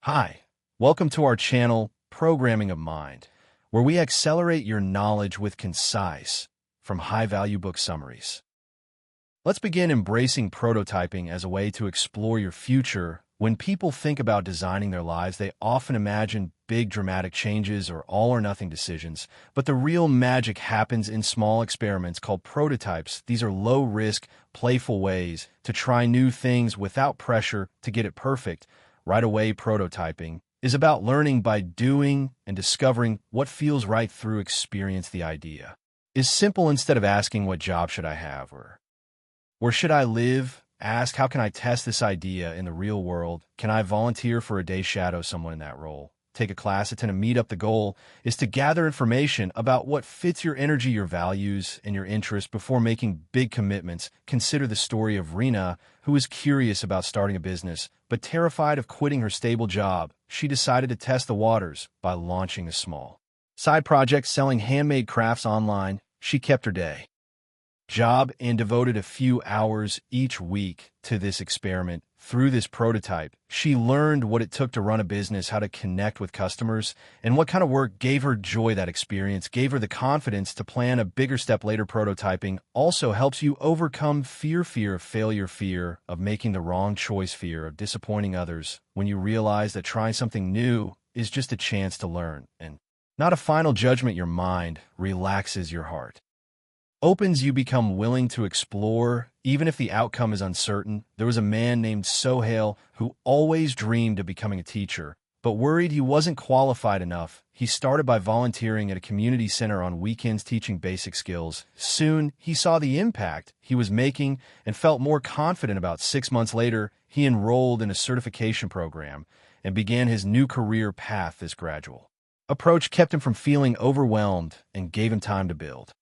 Hi, welcome to our channel, Programming of Mind, where we accelerate your knowledge with concise, from high-value book summaries. Let's begin embracing prototyping as a way to explore your future. When people think about designing their lives, they often imagine big dramatic changes or all-or-nothing decisions, but the real magic happens in small experiments called prototypes. These are low-risk, playful ways to try new things without pressure to get it perfect. Right away, prototyping is about learning by doing and discovering what feels right through experience. The idea is simple. Instead of asking what job should I have or where should I live, ask how can I test this idea in the real world? Can I volunteer for a day, shadow someone in that role, take a class, attend a meetup? The goal is to gather information about what fits your energy, your values, and your interests before making big commitments. Consider the story of Rena, who is curious about starting a business, but terrified of quitting her stable job. She decided to test the waters by launching a small side project selling handmade crafts online. She kept her day job and devoted a few hours each week to this experiment. Through this prototype, she learned what it took to run a business, how to connect with customers, and what kind of work gave her joy. That experience gave her the confidence to plan a bigger step later. Prototyping also helps you overcome fear of failure, fear of making the wrong choice, fear of disappointing others. When you realize that trying something new is just a chance to learn and not a final judgment, your mind relaxes, your heart opens, you become willing to explore, even if the outcome is uncertain. There was a man named Sohail who always dreamed of becoming a teacher, but worried he wasn't qualified enough. He started by volunteering at a community center on weekends, teaching basic skills. Soon, he saw the impact he was making and felt more confident. About 6 months later, he enrolled in a certification program and began his new career path. This gradual approach kept him from feeling overwhelmed and gave him time to build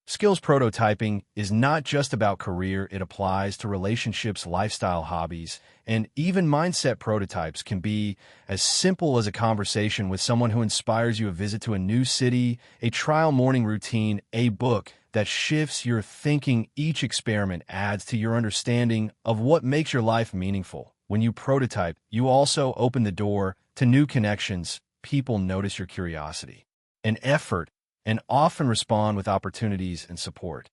skills. Prototyping is not just about career, it applies to relationships, lifestyle, hobbies, and even mindset. Prototypes can be as simple as a conversation with someone who inspires you, a visit to a new city, a trial morning routine, a book that shifts your thinking. Each experiment adds to your understanding of what makes your life meaningful. When you prototype, you also open the door to new connections. People notice your curiosity and effort and often respond with opportunities and support.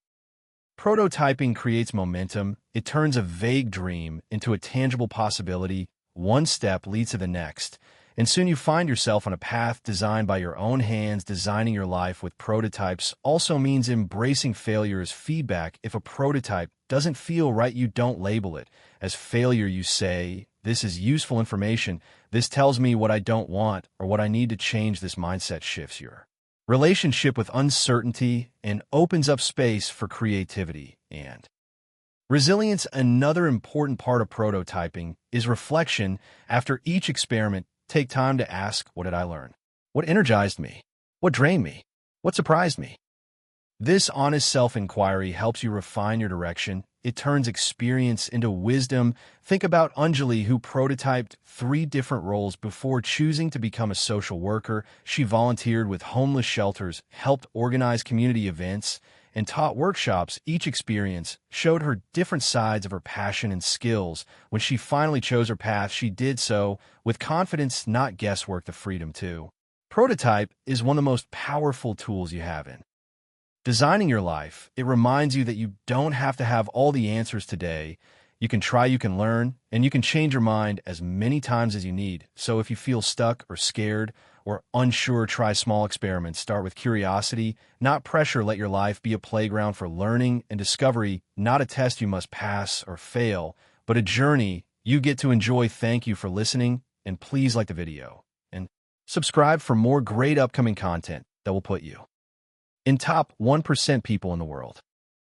Prototyping creates momentum. It turns a vague dream into a tangible possibility. One step leads to the next, and soon you find yourself on a path designed by your own hands. Designing your life with prototypes also means embracing failure as feedback. If a prototype doesn't feel right, you don't label it as failure. You say, "This is useful information. This tells me what I don't want or what I need to change." This mindset shifts your relationship with uncertainty and opens up space for creativity and resilience. Another important part of prototyping is reflection. After each experiment, take time to ask, what did I learn? What energized me? What drained me? What surprised me? This honest self-inquiry helps you refine your direction. It turns experience into wisdom. Think about Anjali, who prototyped 3 different roles before choosing to become a social worker. She volunteered with homeless shelters, helped organize community events, and taught workshops. Each experience showed her different sides of her passion and skills. When she finally chose her path, she did so with confidence, not guesswork. The freedom to prototype is one of the most powerful tools you have in designing your life. It reminds you that you don't have to have all the answers today. You can try, you can learn, and you can change your mind as many times as you need. So if you feel stuck or scared or unsure, try small experiments. Start with curiosity, not pressure. Let your life be a playground for learning and discovery, not a test you must pass or fail, but a journey you get to enjoy. Thank you for listening, and please like the video and subscribe for more great upcoming content that will put you in top 1% people in the world.